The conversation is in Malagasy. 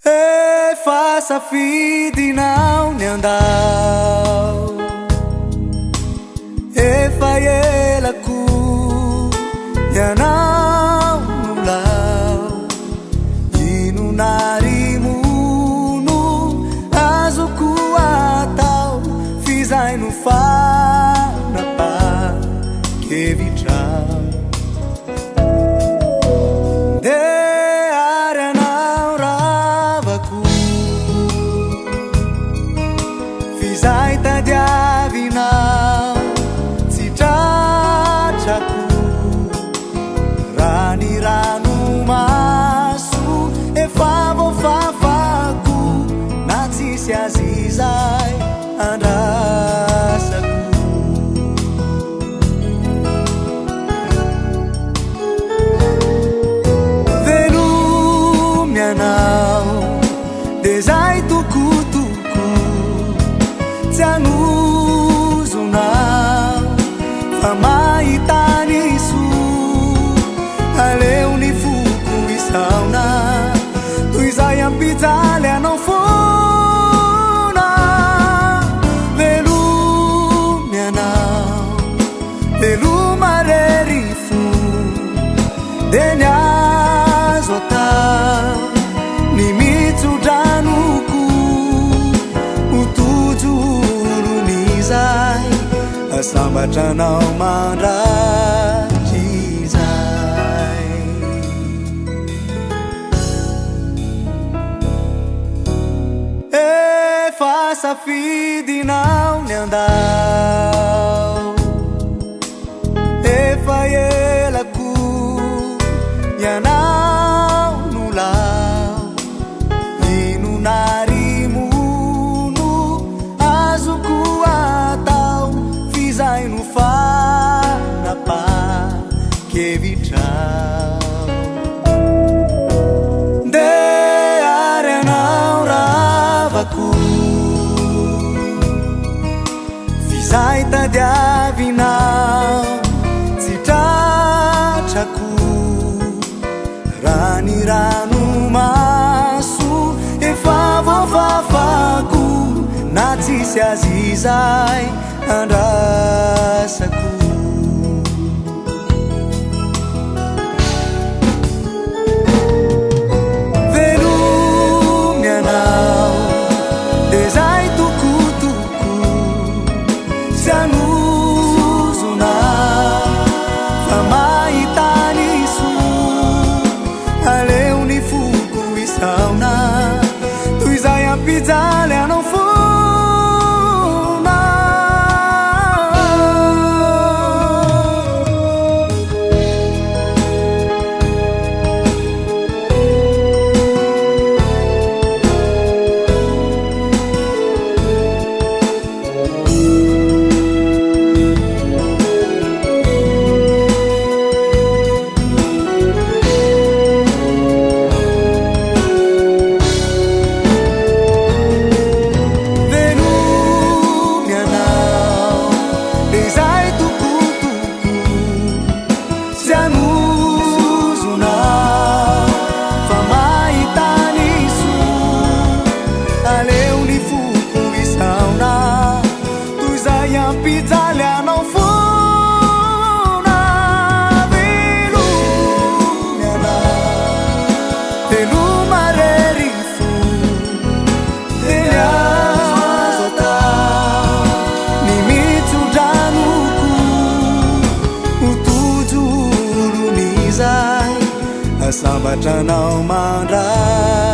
Efa safidinao ny andao, efa elako ianao no lao. Inonarimuno azoko atao, fizay no fanapa-kevitrao. Fizay tadiavinao, tsy tratrako. Raniranomaso efa voafafako, na tsisy azy izay andrasako. Velomy anao, de zay tokotoko, tsy hanozonao fa mahitany soa. Aleo ny foko isaona, toy izay ampijaly anao fona. Velomy anao, veloma rery fo, de ny azo atao ny mitsodranoko. Asambatranao mandratry izay. Efa safidinao ny andao, efa elako ianao no lao. Inonarimuno azoko atao, fizay no fanapa-kevitrao. Ndeary anao ravako, fizay tadiavinao, tsy tratrako. Raniranomaso efa voafafako, na tsisy azy izay andrasako. Velomy anao, de zay tokotoko, tsy hanozonao fa mahitany soa. Aleo ny foko isaona, toy izay ampijaly anao fona. Ampijaly anao fona. Velomy anao, veloma rery fo, de ny azo atao ny mitsodranoko. Ho tojolon'izay asambatranao mandray.